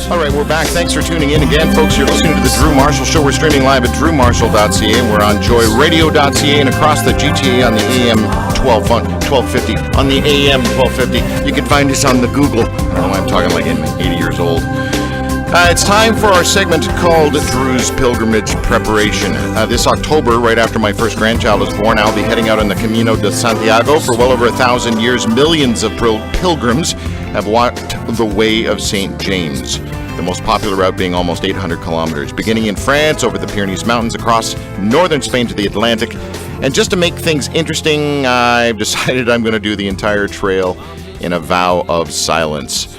All right, we're back. Thanks for tuning in again, folks. You're listening to The Drew Marshall Show. We're streaming live at drewmarshall.ca. We're on joyradio.ca and across the GTA on the AM 1250. On the AM 1250. You can find us on the Google. I don't know why I'm talking like I'm 80 years old. It's time for our segment called Drew's Pilgrimage Preparation. This October, right after my first grandchild was born, I'll be heading out on the Camino de Santiago. For well over 1,000 years, millions of pilgrims have walked the way of St. James, the most popular route being almost 800 kilometers, beginning in France, over the Pyrenees Mountains, across northern Spain to the Atlantic. And just to make things interesting, I've decided I'm going to do the entire trail in a vow of silence.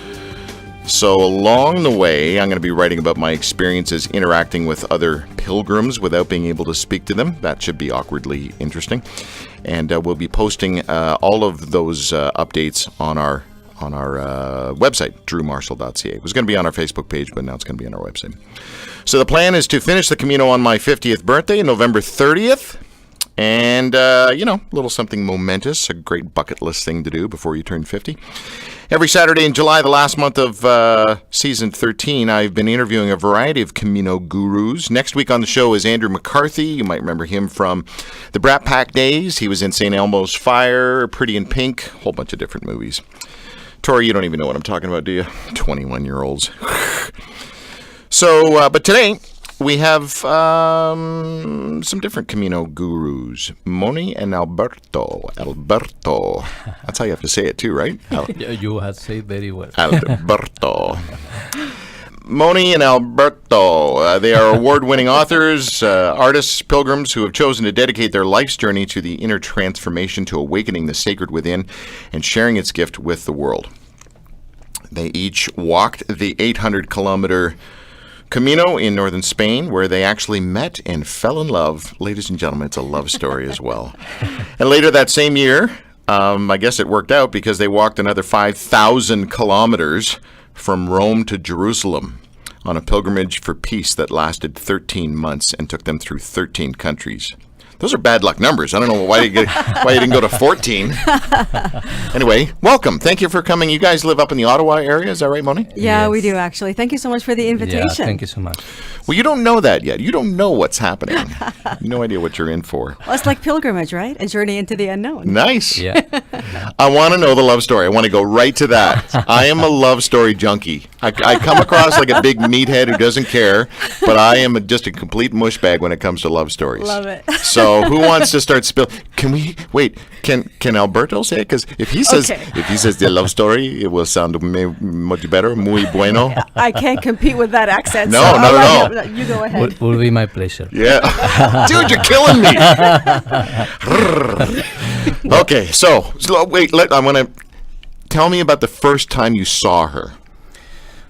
So along the way, I'm going to be writing about my experiences interacting with other pilgrims without being able to speak to them. That should be awkwardly interesting. And we'll be posting all of those updates on our website, drewmarshall.ca. It was going to be on our Facebook page, but now it's going to be on our website. So the plan is to finish the Camino on my 50th birthday, November 30th. And, a little something momentous, a great bucket list thing to do before you turn 50. Every Saturday in July, the last month of season 13, I've been interviewing a variety of Camino gurus. Next week on the show is Andrew McCarthy. You might remember him from the Brat Pack days. He was in St. Elmo's Fire, Pretty in Pink, a whole bunch of different movies. Tori, you don't even know what I'm talking about, do you? 21-year-olds. So, but today we have some different Camino gurus. Mony and Alberto. Alberto. That's how you have to say it too, right? You have said very well. Alberto. Mony and Alberto. They are award-winning authors, artists, pilgrims who have chosen to dedicate their life's journey to the inner transformation, to awakening the sacred within and sharing its gift with the world. They each walked the 800-kilometer Camino in northern Spain, where they actually met and fell in love. Ladies and gentlemen, it's a love story as well. And later that same year, I guess it worked out because they walked another 5,000 kilometers from Rome to Jerusalem on a pilgrimage for peace that lasted 13 months and took them through 13 countries. Those are bad luck numbers. I don't know why you didn't go to 14. Anyway, welcome. Thank you for coming. You guys live up in the Ottawa area. Is that right, Mony? Yeah, Yes. we do, actually. Thank you so much for the invitation. Yeah, thank you so much. Well, you don't know that yet. You don't know what's happening. No idea what you're in for. Well, it's like pilgrimage, right? A journey into the unknown. Nice. Yeah. I want to know the love story. I want to go right to that. I am a love story junkie. I come across like a big meathead who doesn't care, but I am just a complete mushbag when it comes to love stories. Love it. So who wants to start spill? Can we wait? Can Alberto say it? Because if he says the love story, it will sound much better, muy bueno. I can't compete with that accent. No, so not at all. You go ahead. Will be my pleasure. Yeah. Dude, you're killing me. Okay, so wait, I want to tell me about the first time you saw her.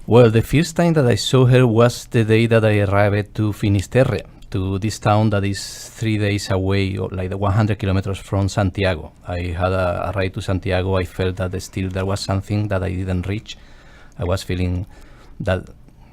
Well, the first time that I saw her was the day that I arrived to Finisterre, to this town that is 3 days away, or like 100 kilometers from Santiago. I had a ride to Santiago. I felt that still there was something that I didn't reach. I was feeling that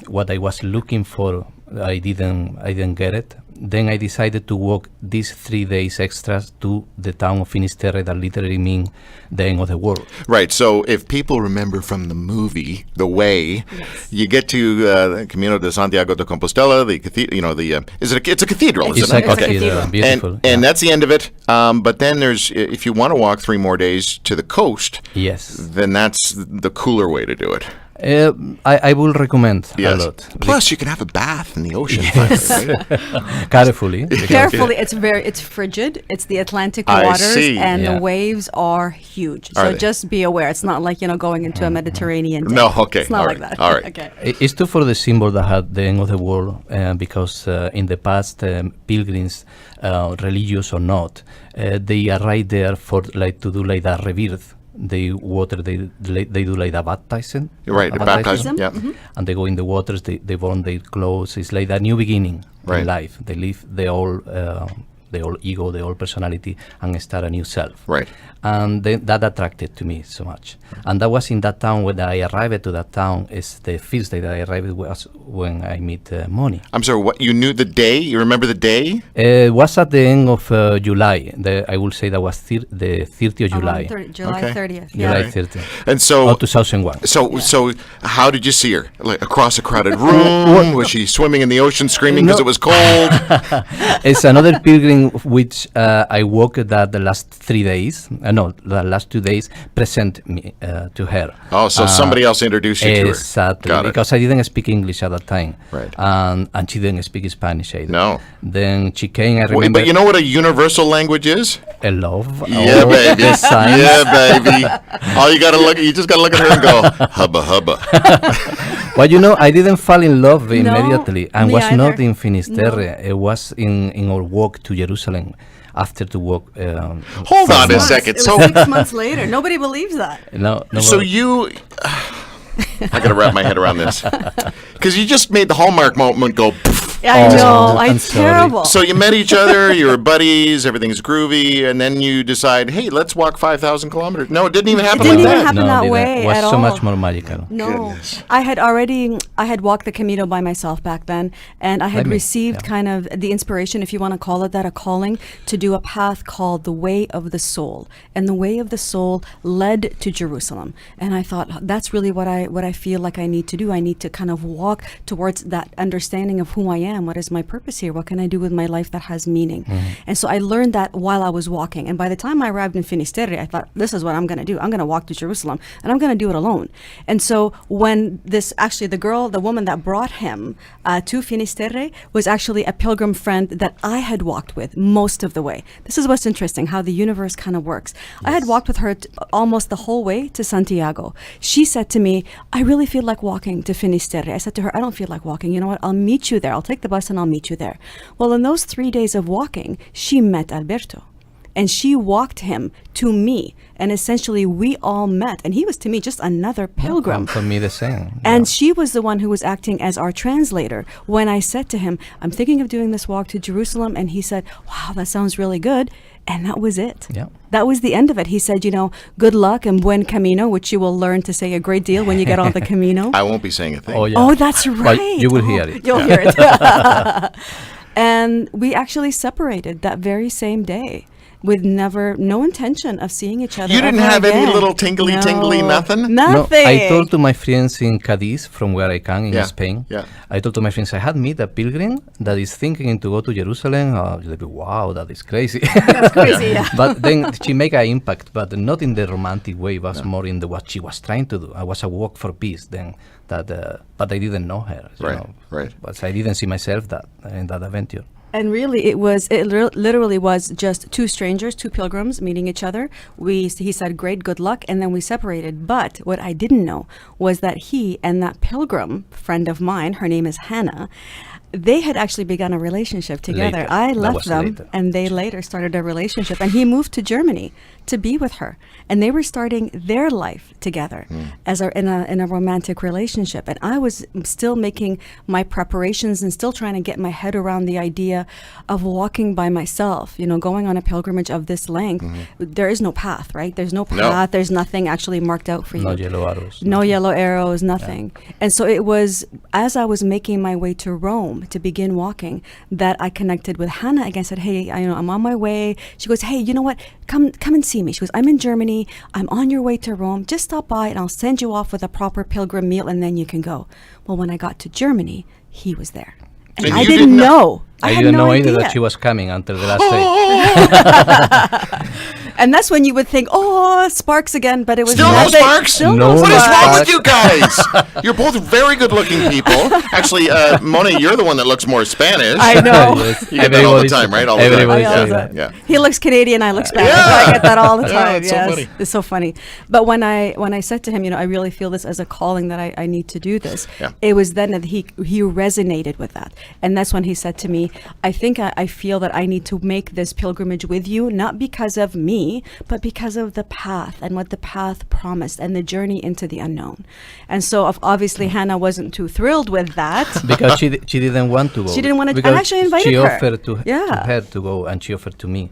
what I was looking for, I didn't get it. Then I decided to walk these 3 days extras to the town of Finisterre, that literally means the end of the world. Right. So if people remember from the movie The Way, you get to Camino de Santiago de Compostela, the cathedral. It's a cathedral, It's isn't it? a cathedral, beautiful. And that's the end of it. But then there's, if you want to walk 3 more days to the coast, Yes. then that's the cooler way to do it. I will recommend a lot. Plus, you can have a bath in the ocean. Yes. Right? Carefully. Carefully, it's frigid. It's the Atlantic I waters, see. and Yeah. the waves are huge. Are So they? just be aware. It's not like going into a Mediterranean. No, day. okay. It's not All like right. that. All right. Okay. It's too for the symbol that had the end of the world, because in the past, pilgrims, religious or not, they arrive there for to do like the rebirth. They do like the baptism. Right, the baptism. Yeah. Mm-hmm. And they go in the waters. They burn their clothes. It's like a new beginning Right. in life. They leave the old the old ego, the old personality, and start a new self. Right. And that attracted to me so much. And that was in that town. When I arrived to that town, is the first day that I arrived was when I met Mony. I'm sorry, what, you knew the day? You remember the day? It was at the end of July. I will say that was the 30th of July. July Okay. 30th. July Yeah. 30th. And so, Of 2001. so how did you see her? Like across a crowded room? Was she swimming in the ocean screaming because it was cold? It's another pilgrim which I walked that the last 3 days. The last 2 days. Present me to her. Oh, so somebody else introduced you to her. Exactly, Got it. because I didn't speak English at that time. Right. And she didn't speak Spanish either. No. Then she came. I Wait, remember. but you know what a universal language is? A love. Yeah, all baby. the signs. Yeah, baby. You just gotta look at her and go, hubba hubba. Well, I didn't fall in love immediately, and me was not either. in Finisterre. It was in our walk to Jerusalem. After to walk. Hold on a Months. second. It So, was 6 months later. Nobody believes that. No. so you, I gotta wrap my head around this, because you just made the Hallmark moment go. Poof. I know. I'm It's sorry. terrible. So you met each other, you were buddies, everything's groovy, and then you decide, hey, let's walk 5,000 kilometers. No, it didn't even happen didn't like even that. happen that didn't. way It was at so all. much more magical. No, Goodness. I had walked the Camino by myself back then, and I had received kind of the inspiration, if you want to call it that, a calling to do a path called the Way of the Soul, and the Way of the Soul led to Jerusalem. And I thought that's really what I feel like I need to do. I need to kind of walk towards that understanding of who I am. What is my purpose here? What can I do with my life that has meaning? And so I learned that while I was walking. And by the time I arrived in Finisterre, I thought, this is what I'm going to do. I'm going to walk to Jerusalem, and I'm going to do it alone. And so when the woman that brought him to Finisterre was actually a pilgrim friend that I had walked with most of the way. This is what's interesting, how the universe kind of works. I had walked with her almost the whole way to Santiago. She said to me, I really feel like walking to Finisterre. I said to her, I don't feel like walking. You know what? I'll meet you there. I'll take the bus and I'll meet you there. Well, in those 3 days of walking, she met Alberto. And she walked him to me. And essentially, we all met. And he was, to me, just another pilgrim. For me, the same. And she was the one who was acting as our translator when I said to him, I'm thinking of doing this walk to Jerusalem. And he said, wow, that sounds really good. And that was it. Yeah. That was the end of it. He said, good luck and buen camino, which you will learn to say a great deal when you get on the Camino. I won't be saying a thing. Oh, yeah. Oh, that's right. you will hear it. You'll hear it. And we actually separated that very same day with no intention of seeing each other. You didn't ever have any again. little tingly, nothing? Nothing. No, I told to my friends in Cadiz, from where I come in Yeah, Spain. yeah. I told to my friends, I had met a pilgrim that is thinking to go to Jerusalem. They'd be, wow, that is crazy. That's crazy, yeah. But then she make an impact, but not in the romantic way. It was more in what she was trying to do. I was a walk for peace then. But I didn't know her. Right. But I didn't see myself in that adventure. And really, it literally was just two strangers, two pilgrims meeting each other. He said, great, good luck, and then we separated. But what I didn't know was that he and that pilgrim friend of mine, her name is Hannah, they had actually begun a relationship together. Later. I That left was them, later. and they later started a relationship. And he moved to Germany to be with her, and they were starting their life together in a romantic relationship. And I was still making my preparations and still trying to get my head around the idea of walking by myself. Going on a pilgrimage of this length. There is no path, right? There's no path. There's nothing actually marked out for you. No yellow arrows. No yellow arrows, nothing. Yeah. And so it was as I was making my way to Rome to begin walking that I connected with Hannah again. I said, hey, I'm on my way. She goes, hey, you know what? Come and see me. She goes, I'm in Germany. I'm on your way to Rome. Just stop by and I'll send you off with a proper pilgrim meal and then you can go. Well, when I got to Germany, he was there. And I didn't know. I had didn't no know idea either that she was coming until the last day. And that's when you would think, oh, sparks again, but it was Still no nothing. sparks? Still No no What is sparks. wrong with you guys? You're both very good-looking people. Actually, Mony, you're the one that looks more Spanish. I know. Yes. You get that all the time, right? All the time. Everybody I says also- that. Yeah. He looks Canadian, I look Spanish. Yeah. I get that all the Yeah, time. it's so yes. funny. It's so funny. But when I said to him, I really feel this as a calling that I need to do this. Yeah. It was then that he resonated with that. And that's when he said to me, I think I feel that I need to make this pilgrimage with you, not because of me, me, but because of the path and what the path promised and the journey into the unknown. And so obviously Hannah wasn't too thrilled with that. Because she didn't want to go. She didn't want to. Because I actually invited she her. offered to her to go, and she offered to me,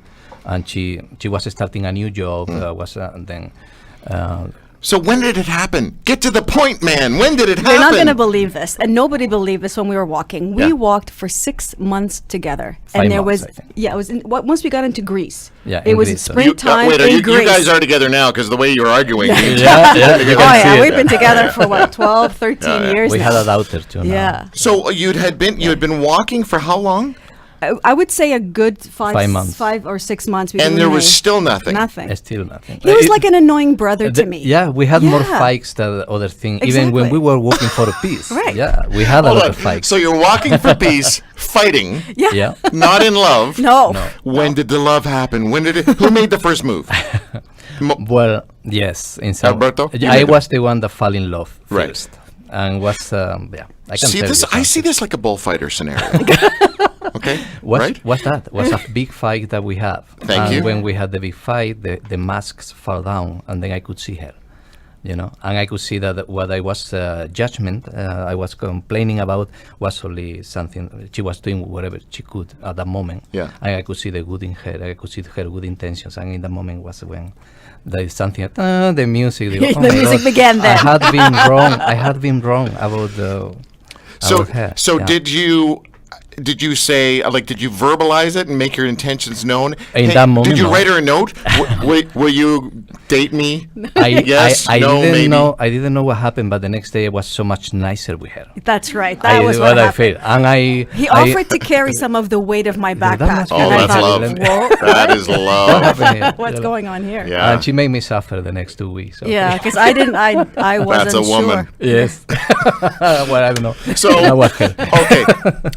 and she was starting a new job. And then. So when did it happen? Get to the point, man. When did it happen? You're not going to believe this, and nobody believed this when we were walking. We Yeah. walked for 6 months together, 5 and there months, was I think. it was once we got into Greece. Yeah, it in was Greece. springtime Wait, in Greece. you guys are together now because the way you're arguing. yeah, you Oh can see yeah, it. we've been together for what 12, 13 Yeah, yeah. years. We now. had a daughter too. now. Yeah, So you had been walking for how long? I would say a good 5 months. 5 or 6 months. And there was still nothing. nothing. Still nothing. He was like an annoying brother to me. Yeah, we had more Yeah. fights than the other thing. Even when Exactly. we were working for peace. Right. Yeah, we had a Hold lot on. of fights. So you're walking for peace, fighting, Yeah. Yeah. not in love. No. When did the love happen? When did it? Who made the first move? Well, yes. In some, Alberto? You I made was the one that fell in love Right. first, and was I can See tell this? you I see something. this like a bullfighter scenario. Okay, right? What's that? Was a big fight that we have. Thank and you. when we had the big fight, the masks fell down, and then I could see her, and I could see that what I was judgment, I was complaining about was only something she was doing whatever she could at that moment. Yeah. And I could see the good in her. I could see her good intentions, and in that moment was when there is something. The music. The my music God, began then. I had been wrong. I had been wrong about the. about her. So yeah. did you say, like, did you verbalize it and make your intentions known? In that moment, did you no. write her a note? Will you date me? Yes, I no, didn't maybe. know. I didn't know what happened, but the next day I was so much nicer with her. That's right. That was what I happened. felt, and He offered to carry some of the weight of my That backpack. must be Oh, and I that's thought, love. Whoa, That is What love. happened here? what's going on here? Yeah. And she made me suffer the next 2 weeks. So. Yeah, because I didn't. I wasn't That's a woman. sure. Yes. Well, I don't know. So That was her. okay,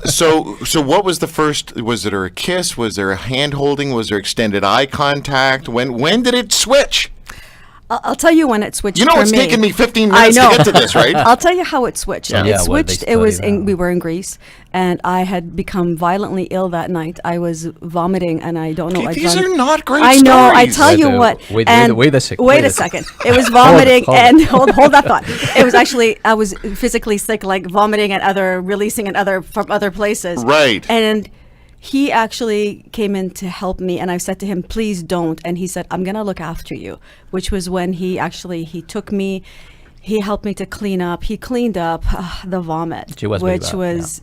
so what was the first? Was it a kiss? Was there a hand holding? Was there extended eye contact? When did it switch? I'll tell you when it switched. You know, for it's me. taken me 15 I minutes to know. get to this, right? I'll tell you how it switched. Yeah. It Yeah, well, switched. they It was studied that. we were in Greece, and I had become violently ill that night. I was vomiting, and I don't know. Okay, I'd these done- are not great I know. I stories. tell you Wait, what. wait, and wait a second, Wait wait a a second. second. It was vomiting, hold and hold that thought. It was actually I was physically sick, like vomiting and releasing from other places. Right. And he actually came in to help me, and I said to him, please don't. And he said, I'm going to look after you, which was when he took me, he helped me to clean up. He cleaned up the vomit, She was very which bad, was,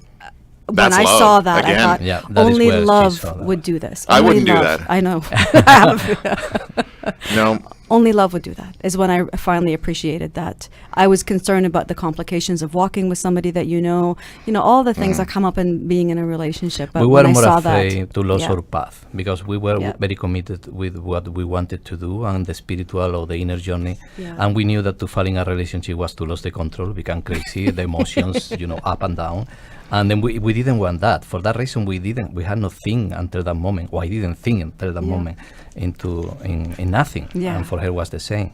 when That's I love, saw that, again. I thought, Yeah, that is only where she love saw that. would do this. I Only wouldn't do love. that. I know. No. Only love would do that, is when I finally appreciated that. I was concerned about the complications of walking with somebody that all the things that come up in being in a relationship. But We when were I more saw afraid that, to lose yeah. our path because we were Yeah. very committed with what we wanted to do and the spiritual or the inner journey. Yeah. And we knew that to fall in a relationship was to lose the control, become crazy, the emotions, up and down. And then we didn't want that. For that reason, we had no thing until that moment. Or I didn't think until that Yeah. moment in nothing. Yeah. And for her was the same,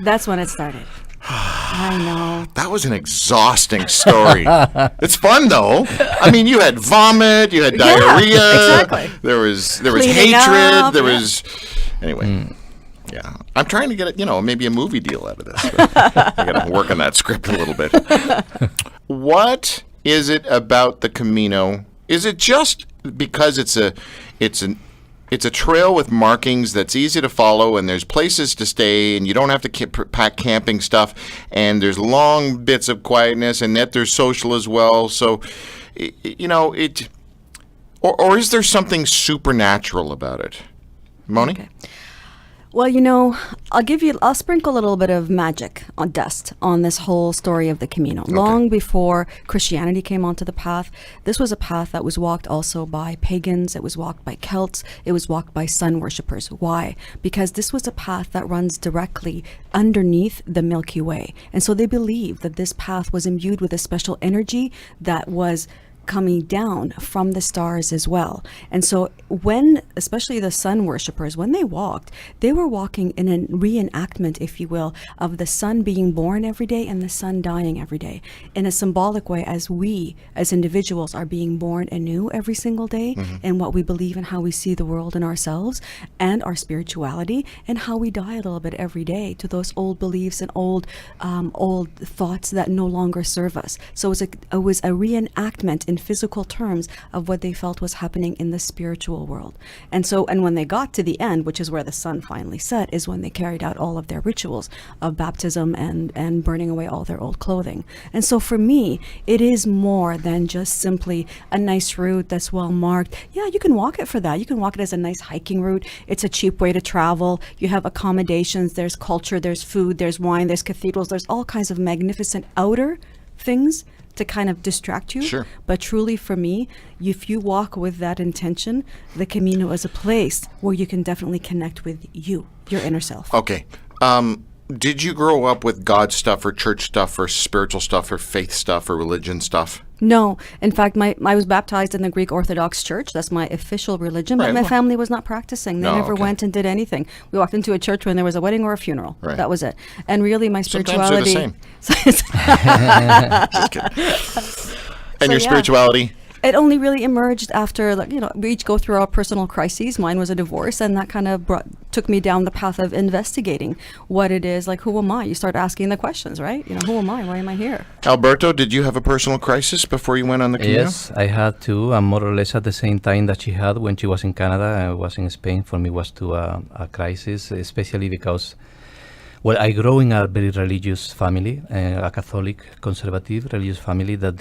That's when it started. I know. That was an exhausting story. It's fun though. I mean, you had vomit, you had Yeah, diarrhea. exactly. There was Cleaning hatred. up, There yeah. was anyway. Yeah, I'm trying to get maybe a movie deal out of this. But I got to work on that script a little bit. What is it about the Camino? Is it just because it's a trail with markings that's easy to follow, and there's places to stay, and you don't have to pack camping stuff, and there's long bits of quietness, and yet there's social as well. So, or is there something supernatural about it, Mony? Okay. Well, I'll sprinkle a little bit of magic on dust on this whole story of the Camino. Long before Christianity came onto the path, this was a path that was walked also by pagans. It was walked by Celts. It was walked by sun worshippers. Why? Because this was a path that runs directly underneath the Milky Way. And so they believed that this path was imbued with a special energy that was coming down from the stars as well. And so when, especially the sun worshippers, when they walked, they were walking in a reenactment, if you will, of the sun being born every day and the sun dying every day, in a symbolic way, as we as individuals are being born anew every single day in what we believe and how we see the world and ourselves and our spirituality, and how we die a little bit every day to those old beliefs and old thoughts that no longer serve us. So it was a reenactment in physical terms of what they felt was happening in the spiritual world. And when they got to the end, which is where the sun finally set, is when they carried out all of their rituals of baptism and burning away all their old clothing. And so for me, it is more than just simply a nice route that's well marked. Yeah, you can walk it for that. You can walk it as a nice hiking route. It's a cheap way to travel. You have accommodations, there's culture, there's food, there's wine, there's cathedrals, there's all kinds of magnificent outer things to kind of distract you. Sure. But truly for me, if you walk with that intention, the Camino is a place where you can definitely connect with you, your inner self. Okay. Did you grow up with God stuff or church stuff or spiritual stuff or faith stuff or religion stuff? No. In fact, I was baptized in the Greek Orthodox Church. That's my official religion. But Right, my well- family was not practicing. They never okay. went and did anything. We walked into a church when there was a wedding or a funeral. Right. That was it. And really my Sometimes they're the spirituality... Just kidding. And your yeah. spirituality? It only really emerged after, we each go through our personal crises. Mine was a divorce, and that kind of took me down the path of investigating what it is. Like, who am I? You start asking the questions, right? Who am I? Why am I here? Alberto, did you have a personal crisis before you went on the Camino? Yes, I had to, and more or less at the same time that she had when she was in Canada and I was in Spain. For me, was to a crisis, especially because, well, I grew in a very religious family, a Catholic, conservative, religious family that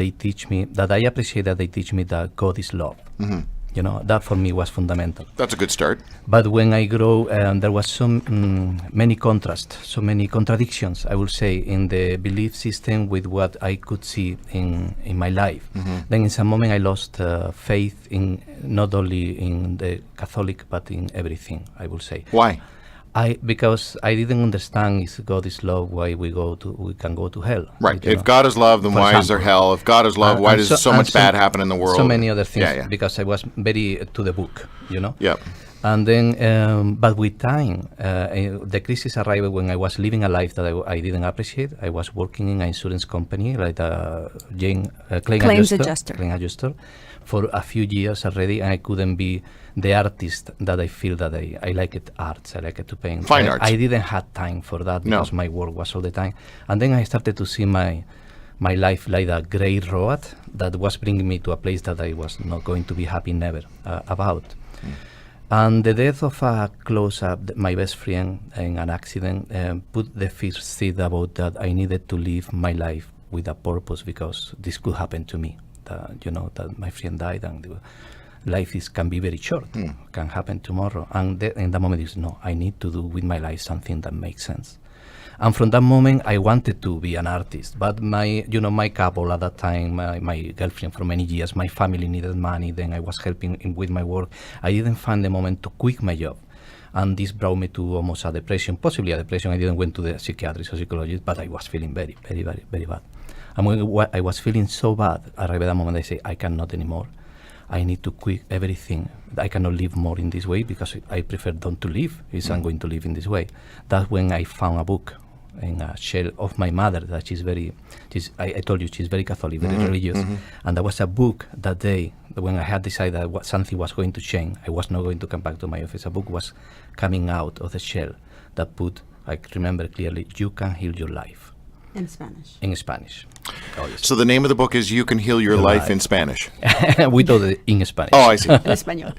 I appreciate that they teach me that God is love. Mm-hmm. That for me was fundamental. That's a good start. But when I grew, there was so many contrasts, so many contradictions, I would say, in the belief system with what I could see in my life. Mm-hmm. Then in some moment I lost faith in not only in the Catholic, but in everything, I would say. Why? Because I didn't understand if God is love, why we can go to hell. Right. If God is love, then why is there hell? If God is love, why does so much bad happen in the world? So many other things. Yeah. Because I was very to the book, Yep. And then, but with time, the crisis arrived when I was living a life that I didn't appreciate. I was working in an insurance company, like a claims adjuster, for a few years already, and I couldn't be the artist that I feel that I like it arts. I like it to paint. Fine arts. I didn't have time for that because my work was all the time. And then I started to see my life like a gray road that was bringing me to a place that I was not going to be happy never about. And the death of a close-up, my best friend, in an accident, put the first seed about that I needed to live my life with a purpose, because this could happen to me. That my friend died, and life can be very short, can happen tomorrow. And in that moment, I need to do with my life something that makes sense. And from that moment, I wanted to be an artist. But my couple at that time, my girlfriend for many years, my family needed money. Then I was helping with my work. I didn't find the moment to quit my job. And this brought me to almost a depression, possibly a depression. I didn't went to the psychiatrist or psychologist, but I was feeling very, very, very, very bad. And when I was feeling so bad, arrived at a moment I say, I cannot anymore. I need to quit everything. I cannot live more in this way, because I prefer not to live if I'm going to live in this way. That's when I found a book in a shell of my mother, that I told you she's very Catholic, very religious. Mm-hmm. And there was a book that day when I had decided that something was going to change. I was not going to come back to my office. A book was coming out of the shell that I remember clearly, you can heal your life. In Spanish. In Spanish. Oh, yes. So the name of the book is You Can Heal Your Life in Spanish. We told it in Spanish. Oh, I see. En español.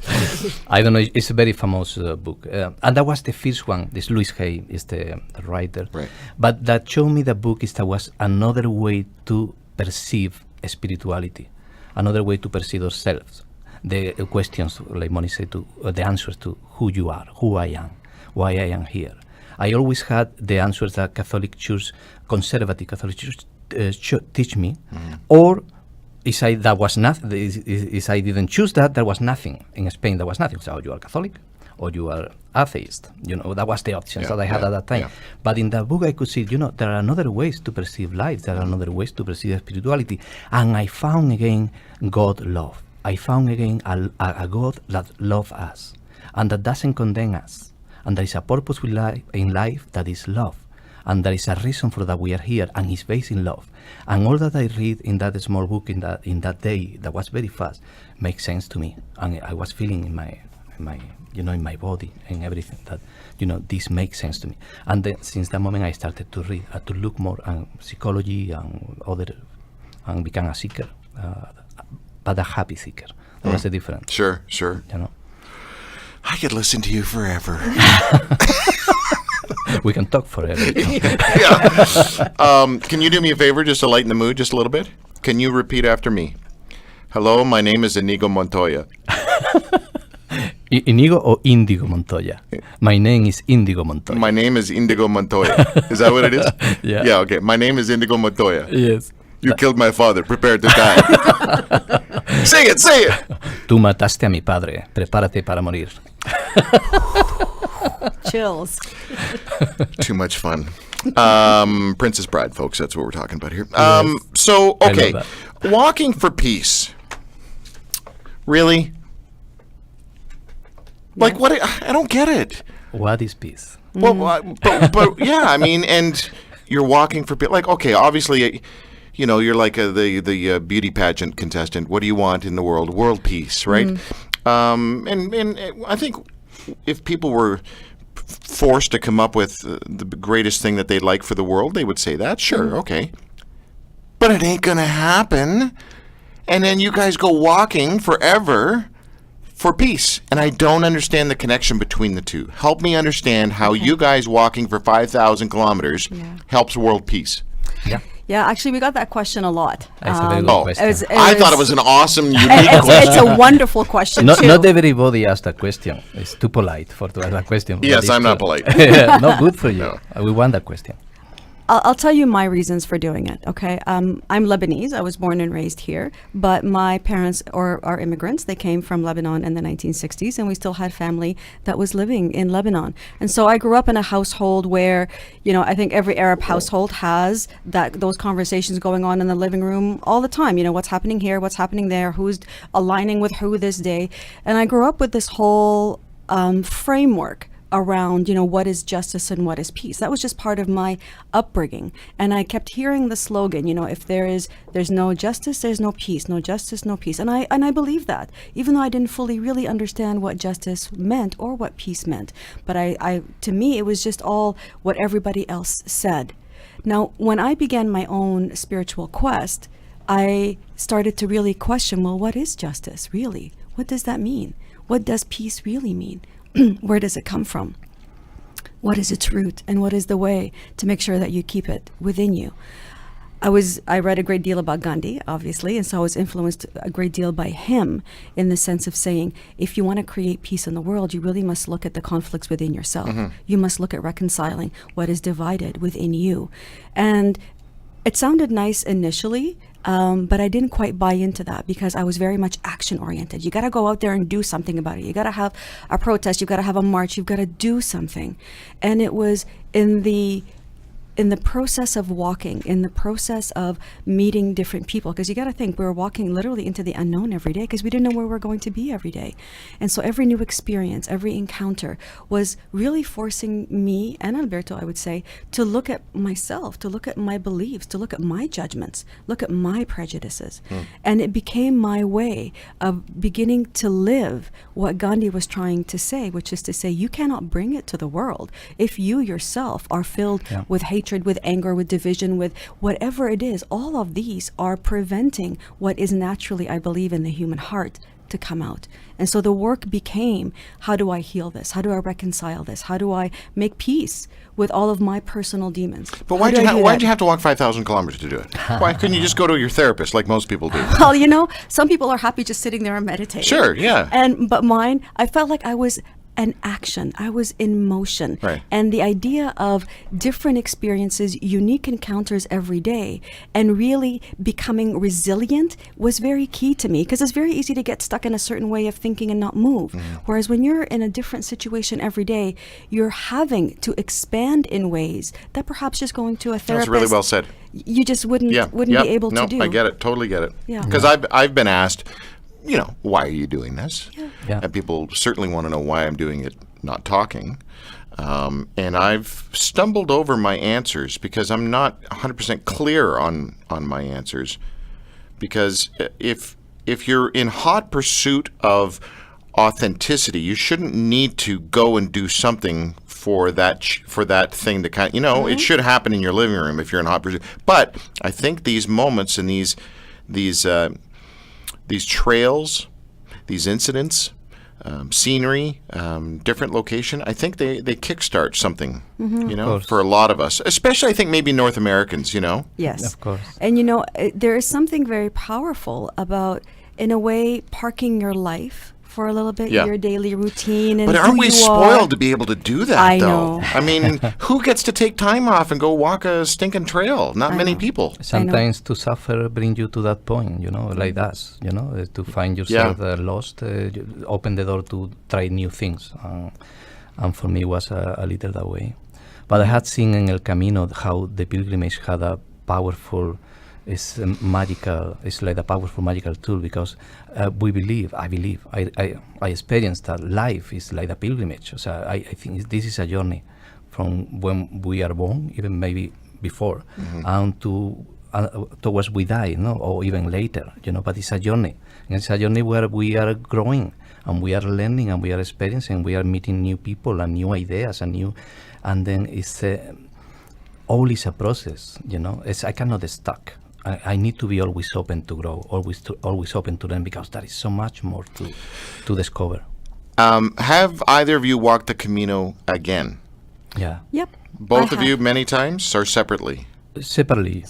I don't know. It's a very famous book. And that was the first one. This Louis Hay is the writer. Right. But that showed me the book was another way to perceive spirituality, another way to perceive ourselves. The questions, like Mony said, the answers to who you are, who I am, why I am here. I always had the answers that conservative Catholic Church teach me, or is I didn't choose that, there was nothing. In Spain, there was nothing. So you are Catholic, or you are atheist. That was the options that I had at that time. Yeah. But in that book, I could see, there are another ways to perceive life. There are another ways to perceive spirituality. And I found again God love. I found again a God that loves us and that doesn't condemn us. And there is a purpose in life that is love. And there is a reason for that we are here, and it's based in love. And all that I read in that small book in that day, that was very fast, makes sense to me. And I was feeling in my in my body and everything that this makes sense to me. And then since that moment, I started to read, to look more on psychology and and become a seeker, but a happy seeker. That was the difference. Sure. I could listen to you forever. We can talk forever. Yeah. Can you do me a favor just to lighten the mood just a little bit? Can you repeat after me? Hello, my name is Inigo Montoya. Inigo or Indigo Montoya? My name is Indigo Montoya. My name is Indigo Montoya. Is that what it is? Yeah. Yeah, okay. My name is Indigo Montoya. Yes. You killed my father. Prepare to die. Say it. Tú mataste a mi padre. Prepárate para morir. Chills. Too much fun. Princess Bride, folks. That's what we're talking about here. Yes. So, I okay. love Walking for peace. Really? Like, what? I don't get it. What is peace? Well, but yeah, I mean, and you're walking for peace. Like, okay, obviously, you're like the beauty pageant contestant. What do you want in the world? World peace, right? And I think if people were forced to come up with the greatest thing that they'd like for the world, they would say that. Sure, okay. But it ain't gonna happen. And then you guys go walking forever for peace. And I don't understand the connection between the two. Help me understand how you guys walking for 5,000 kilometers helps world peace. Yeah. Yeah, actually, we got that question a lot. That's a very good question. I thought it was an awesome, unique It's question. a wonderful question, Not too. everybody asked that question. It's too polite to ask that question. Yes, I'm not polite. Not good for you. No. We want that question. I'll tell you my reasons for doing it, okay? I'm Lebanese. I was born and raised here, but my parents are immigrants. They came from Lebanon in the 1960s, and we still had family that was living in Lebanon. And so I grew up in a household where, I think every Arab household has those conversations going on in the living room all the time. What's happening here, what's happening there, who's aligning with who this day. And I grew up with this whole framework around, what is justice and what is peace. That was just part of my upbringing. And I kept hearing the slogan, if there's no justice, there's no peace. No justice, no peace. And I believe that, even though I didn't fully really understand what justice meant or what peace meant. But to me, it was just all what everybody else said. Now, when I began my own spiritual quest, I started to really question, well, what is justice really? What does that mean? What does peace really mean? Where does it come from? What is its root, and what is the way to make sure that you keep it within you? I read a great deal about Gandhi, obviously, and so I was influenced a great deal by him in the sense of saying, if you want to create peace in the world, you really must look at the conflicts within yourself. You must look at reconciling what is divided within you. And it sounded nice initially, but I didn't quite buy into that because I was very much action-oriented. You got to go out there and do something about it. You got to have a protest. You've got to have a march. You've got to do something. And it was in the process of walking, in the process of meeting different people, because you got to think we were walking literally into the unknown every day because we didn't know where we were going to be every day. And so every new experience, every encounter was really forcing me and Alberto, I would say, to look at myself, to look at my beliefs, to look at my judgments, look at my prejudices. And it became my way of beginning to live what Gandhi was trying to say, which is to say, you cannot bring it to the world if you yourself are filled with hatred, with anger, with division, with whatever it is. All of these are preventing what is naturally, I believe, in the human heart to come out. And so the work became, how do I heal this? How do I reconcile this? How do I make peace with all of my personal demons? But why'd you have to walk 5,000 kilometers to do it? Why couldn't you just go to your therapist like most people do? Well, some people are happy just sitting there and meditating. Sure, yeah. But mine, I felt like I was an action. I was in motion. Right. And the idea of different experiences, unique encounters every day, and really becoming resilient was very key to me, because it's very easy to get stuck in a certain way of thinking and not move. Whereas when you're in a different situation every day, you're having to expand in ways that perhaps just going to a therapist. That's really well said. You just wouldn't be able to do. I get it. Totally get it. Yeah. Because I've been asked, why are you doing this? Yeah. And people certainly want to know why I'm doing it, not talking. And I've stumbled over my answers because I'm not 100% clear on my answers. Because if you're in hot pursuit of authenticity, you shouldn't need to go and do something for that thing to kind of, it should happen in your living room if you're in hot pursuit. But I think these moments and these trails, these incidents, scenery, different location, I think they kickstart something, for a lot of us, especially I think maybe North Americans, Yes. Of course. And there is something very powerful about, in a way, parking your life for a little bit, your daily routine, and but aren't we spoiled to be able to do that? I though? know. I mean, who gets to take time off and go walk a stinking trail? Not many people. Sometimes to suffer bring you to that point, like us, to find yourself lost, you open the door to try new things. And for me, it was a little that way. But I had seen in El Camino how the pilgrimage had a powerful, it's like a powerful magical tool, because I believe, I experienced that life is like a pilgrimage. So I think this is a journey from when we are born, even maybe before, and towards we die, or even later, but it's a journey. And it's a journey where we are growing, and we are learning, and we are experiencing, we are meeting new people and new ideas and then it's all is a process, I cannot stuck. I need to be always open to grow, always open to learn, because there is so much more to discover. Have either of you walked the Camino again? Yeah. Yep. Both of you many times or separately? Separately.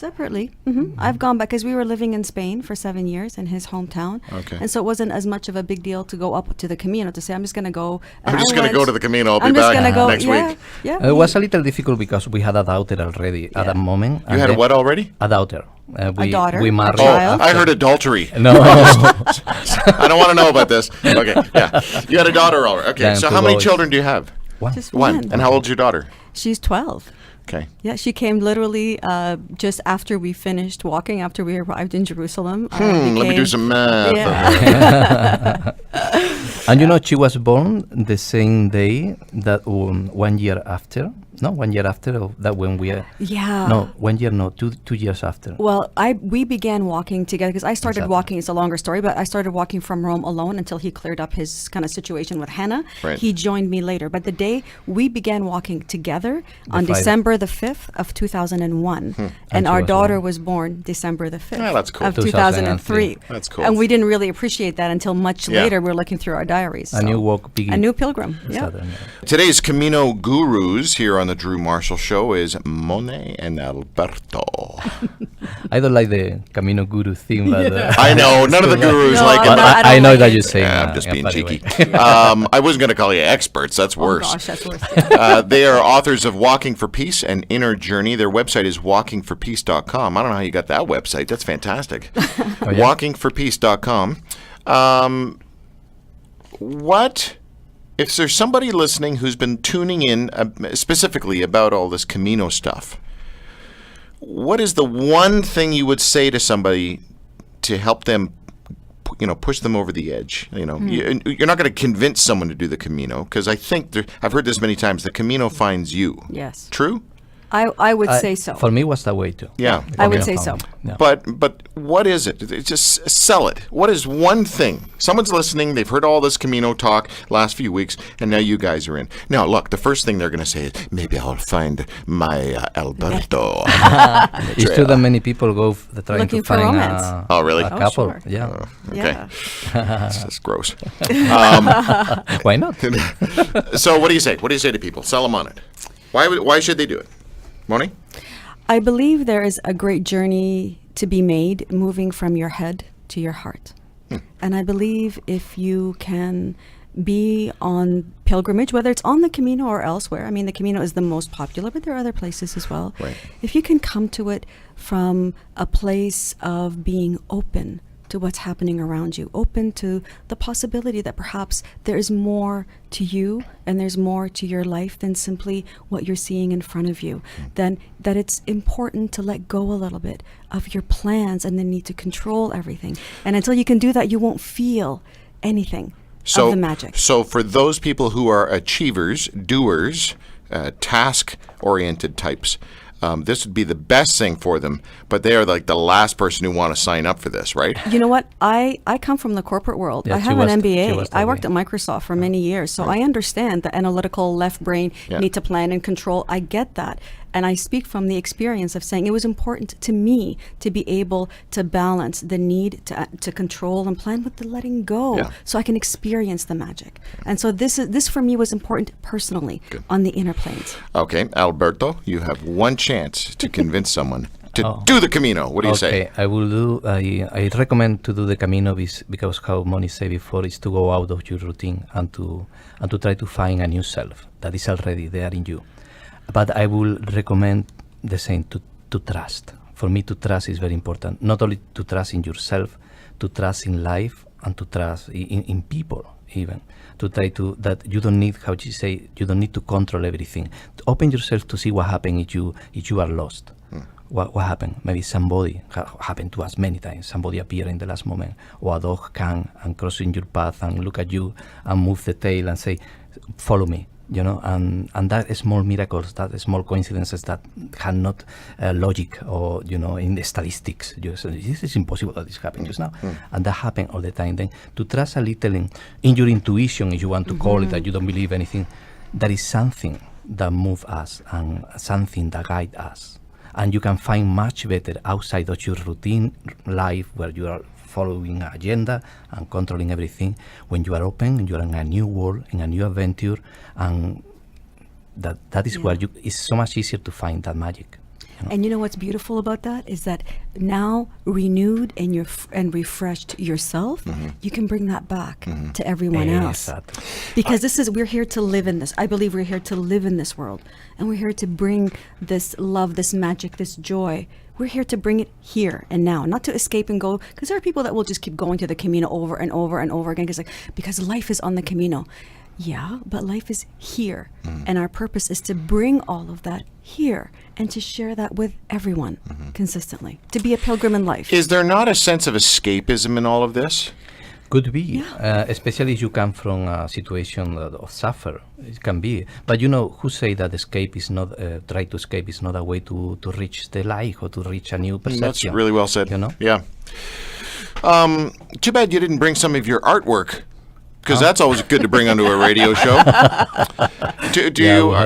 I've gone back, because we were living in Spain for 7 years in his hometown. Okay. And so it wasn't as much of a big deal to go up to the Camino, to say, I'm just going to go. I'm just going to go to the Camino. I'll be I'm just back gonna go, next week. Yeah. It was a little difficult because we had a daughter already at that moment. You had a what already? A daughter. A daughter? We married. A child? I heard adultery. No. I don't want to know about this. Okay, yeah. You had a daughter already. Okay, Yeah, so two how many boys. children do you have? Just One. And how old's your daughter? She's 12. Okay. Yeah, she came literally just after we finished walking, after we arrived in Jerusalem. Let me do some math. Yeah. And she was born the same day that 1 year after. No, 1 year after that when we are. Yeah. No, 1 year, no, 2 years after. Well, we began walking together, because I started Exactly. walking. It's a longer story, but I started walking from Rome alone until he cleared up his kind of situation with Hannah. Right. He joined me later. But the day we began walking together on Friday. December the 5th of 2001, and And she our was daughter born. was born December the 5th Yeah, that's cool. of 2003. That's cool. And we didn't really appreciate that until much Yeah. later. We're looking through our diaries. A new walk begin. A new pilgrim. Yeah. Today's Camino gurus here on the Drew Marshall Show is Mony and Alberto. I don't like the Camino Guru theme, but I know, none of the gurus No, like it. no, but I I know like that it. you say. Yeah, I'm just being funny way. cheeky. I wasn't going to call you experts. That's worse. Oh gosh, that's worse. They are authors of Walking for Peace and Inner Journey. Their website is walkingforpeace.com. I don't know how you got that website. That's fantastic. Walkingforpeace.com. What, if there's somebody listening who's been tuning in specifically about all this Camino stuff, what is the one thing you would say to somebody to help them, push them over the edge? You're not going to convince someone to do the Camino, because I think I've heard this many times. The Camino finds you. Yes. True. I would say so. For me, it was that way too. Yeah. I would Okay. say so. Yeah. But what is it? Just sell it. What is one thing? Someone's listening. They've heard all this Camino talk last few weeks, and now you guys are in. Now, look, the first thing they're going to say is, maybe I'll find my Alberto. It's true that many people go trying Looking to for find romance. Oh, really? a couple. sure. Yeah. Okay. Yeah. It's just gross. Why not? So what do you say? What do you say to people? Sell them on it. Why should they do it? Mony? I believe there is a great journey to be made moving from your head to your heart. And I believe if you can be on pilgrimage, whether it's on the Camino or elsewhere. I mean, the Camino is the most popular, but there are other places as well. Right. If you can come to it from a place of being open to what's happening around you, open to the possibility that perhaps there is more to you and there's more to your life than simply what you're seeing in front of you, then that it's important to let go a little bit of your plans and the need to control everything. And until you can do that, you won't feel anything of the magic. So for those people who are achievers, doers, task-oriented types, this would be the best thing for them, but they are like the last person who want to sign up for this, right? You know what? I come from the corporate world. Yeah, I have an she MBA. was I that worked way. at Microsoft for many years, so I understand the analytical left brain need to plan and control. I get that. And I speak from the experience of saying it was important to me to be able to balance the need to control and plan with the letting go so I can experience the magic. And so this for me was important personally on the inner planes. Okay, Alberto, you have one chance to convince someone to do the Camino. What do you say? I will do. I recommend to do the Camino because how Mony said before is to go out of your routine and to try to find a new self that is already there in you. But I will recommend the same to trust. For me, to trust is very important. Not only to trust in yourself, to trust in life, and to trust in people even. To try to that you don't need, how you say, you don't need to control everything. To open yourself to see what happens if you are lost. What happened? Maybe somebody happened to us many times. Somebody appeared in the last moment, or a dog came and crossed in your path and look at you and move the tail and say, "Follow me." You know, and that small miracles, that small coincidences that have not logic or in the statistics. This is impossible that this happened just now, and that happens all the time. Then to trust a little in your intuition, if you want to call it, that you don't believe anything, there is something that moves us and something that guides us, and you can find much better outside of your routine life where you are following an agenda and controlling everything. When you are open, you are in a new world, in a new adventure, and that is where it's so much easier to find that magic. And you know what's beautiful about that is that now renewed and refreshed yourself, you can bring that back to everyone else. Exactly. Because we're here to live in this. I believe we're here to live in this world. And we're here to bring this love, this magic, this joy. We're here to bring it here and now, not to escape and go, because there are people that will just keep going to the Camino over and over and over again because life is on the Camino. Yeah, but life is here. And our purpose is to bring all of that here and to share that with everyone consistently, to be a pilgrim in life. Is there not a sense of escapism in all of this? Could be, especially if you come from a situation of suffer. It can be. But who say that escape is not, try to escape is not a way to reach the light or to reach a new perception. That's really well said. Yeah. Too bad you didn't bring some of your artwork, because that's always good to bring onto a radio show.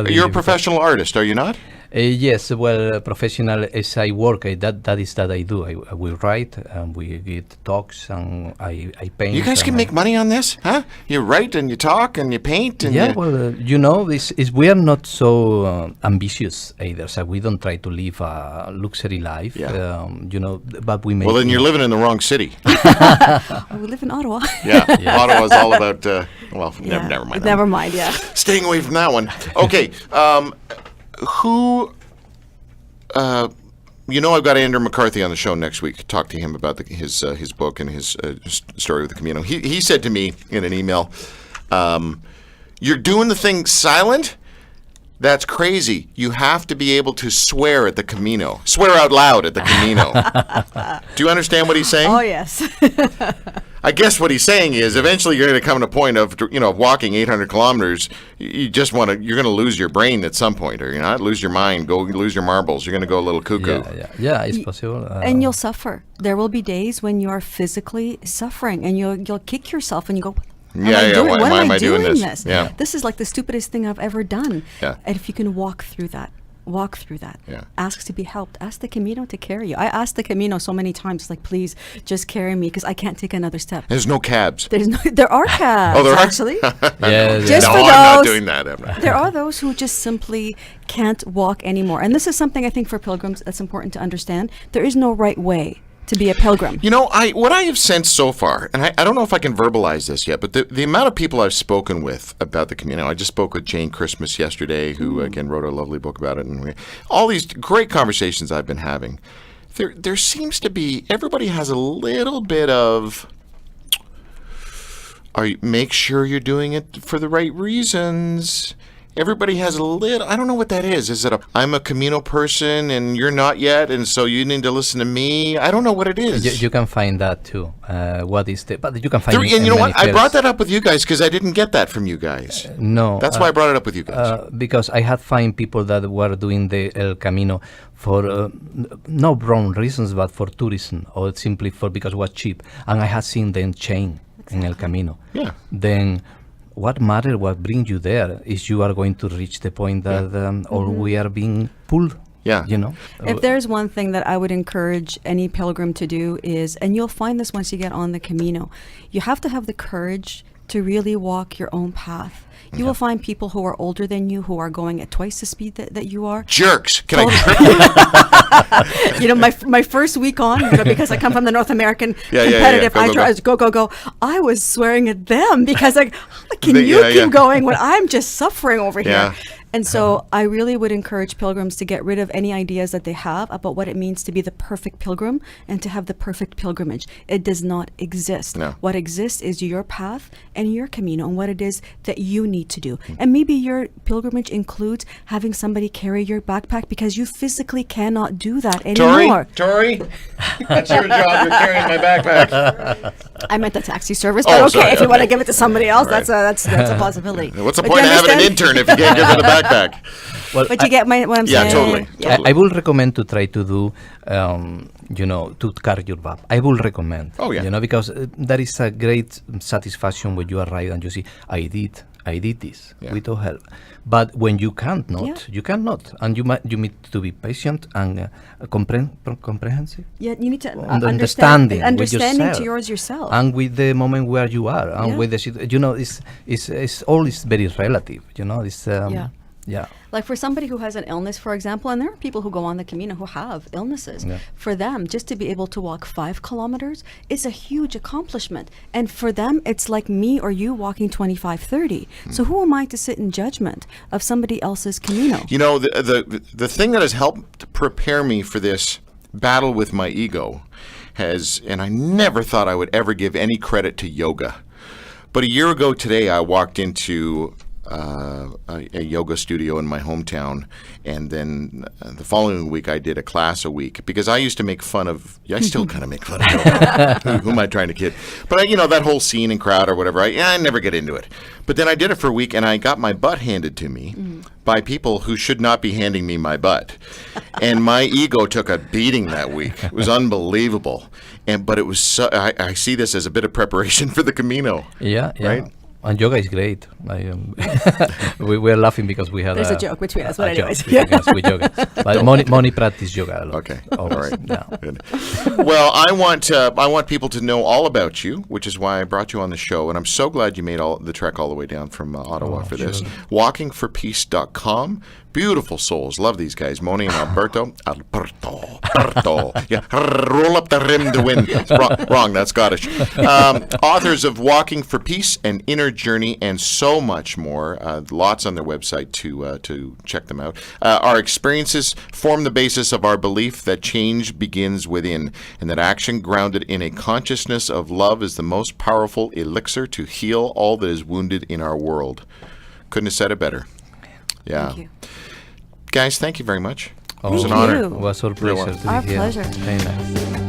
You're a professional artist, are you not? Yes, well, professional as I work, that is that I do. I will write, and we get talks, and I paint. You guys can make money on this, huh? You write and you talk and you paint and we are not so ambitious either. So we don't try to live a luxury life. Yeah. But we make. Well, then you're living in the wrong city. We live in Ottawa. Yeah. Ottawa's all about. Never mind. Never mind. Yeah. Staying away from that one. Okay. Who, I've got Andrew McCarthy on the show next week to talk to him about his book and his story with the Camino. He said to me in an email, "You're doing the thing silent? That's crazy. You have to be able to swear at the Camino. Swear out loud at the Camino." Do you understand what he's saying? Oh, yes. I guess what he's saying is eventually you're going to come to a point of, walking 800 kilometers. You're going to lose your brain at some point, or lose your mind, lose your marbles. You're going to go a little cuckoo. Yeah, it's possible. And you'll suffer. There will be days when you are physically suffering, and you'll kick yourself, and you go, why am I doing this? Yeah. This is like the stupidest thing I've ever done. Yeah. And if you can walk through that, ask to be helped, ask the Camino to carry you. I asked the Camino so many times, like, please just carry me because I can't take another step. There's no cabs. There are cabs. Oh, there are? Actually. Just for I'm those, not doing that. There are those who just simply can't walk anymore. And this is something I think for pilgrims that's important to understand. There is no right way to be a pilgrim? You know, what I have sensed so far, and I don't know if I can verbalize this yet, but the amount of people I've spoken with about the Camino. I just spoke with Jane Christmas yesterday, who again wrote a lovely book about it, and all these great conversations I've been having. There seems to be, everybody has a little bit of, make sure you're doing it for the right reasons. Everybody has a little, I don't know what that is. Is it I'm a Camino person and you're not yet, and so you need to listen to me? I don't know what it is. You can find that too. What is the, but you can find and you know what? I brought that up with you guys because I didn't get that from you guys. No. That's why I brought it up with you guys. Because I had found people that were doing the El Camino for no wrong reasons, but for tourism or simply because it was cheap. And I had seen them change in El Camino. Yeah. Then what matters, what brings you there, is you are going to reach the point that or we are being pulled. Yeah. You know? If there's one thing that I would encourage any pilgrim to do is, and you'll find this once you get on the Camino, you have to have the courage to really walk your own path. You will find people who are older than you who are going at twice the speed that you are. Jerks. Can You know, my first week on, because I come from the North American competitive, go. I was swearing at them because like, can you keep going when I'm just suffering over here? And so I really would encourage pilgrims to get rid of any ideas that they have about what it means to be the perfect pilgrim and to have the perfect pilgrimage. It does not exist. No. What exists is your path and your Camino and what it is that you need to do. And maybe your pilgrimage includes having somebody carry your backpack because you physically cannot do that anymore. Tori, that's your job. You're carrying my backpack. I meant the taxi service, but if you want to give it to somebody else, that's a possibility. What's the point of having an intern if you can't give her the backpack? But you get what I'm saying? Totally. I will recommend to try to do, to carry your bag. I will recommend. Oh, yeah. Because there is a great satisfaction when you arrive and you see, I did this without help. But when you can't not, you cannot, and you need to be patient and comprehensive. Yeah, you need to understanding towards yourself, and with the moment where you are, and with the it's always very relative. It's Like for somebody who has an illness, for example, and there are people who go on the Camino who have illnesses. Yeah. For them, just to be able to walk 5 kilometers is a huge accomplishment. And for them, it's like me or you walking 25, 30. So who am I to sit in judgment of somebody else's Camino? You know, the thing that has helped prepare me for this battle with my ego and I never thought I would ever give any credit to yoga. But a year ago today, I walked into a yoga studio in my hometown, and then the following week I did a class a week because I used to make fun of. I still kind of make fun of yoga. Who am I trying to kid? But that whole scene and crowd or whatever. I never get into it. But then I did it for a week, and I got my butt handed to me by people who should not be handing me my butt, and my ego took a beating that week. It was unbelievable, but it was. I see this as a bit of preparation for the Camino. Yeah. Right. And yoga is great. We were laughing because we had a joke between us, but anyways. With yoga. But Mony practice yoga a lot. Okay. All right. Good. Well, I want people to know all about you, which is why I brought you on the show, and I'm so glad you made the trek all the way down from Ottawa for this. WalkingForPeace.com. Beautiful souls. Love these guys. Mony and Alberto. Yeah. Roll up the rim to win. Wrong. That's Scottish. Authors of Walking for Peace and Inner Journey and so much more. Lots on their website to check them out. Our experiences form the basis of our belief that change begins within and that action grounded in a consciousness of love is the most powerful elixir to heal all that is wounded in our world. Couldn't have said it better. Yeah. Thank you. Guys, thank you very much. It was an honor. It was our pleasure to be here. Our pleasure. Very nice.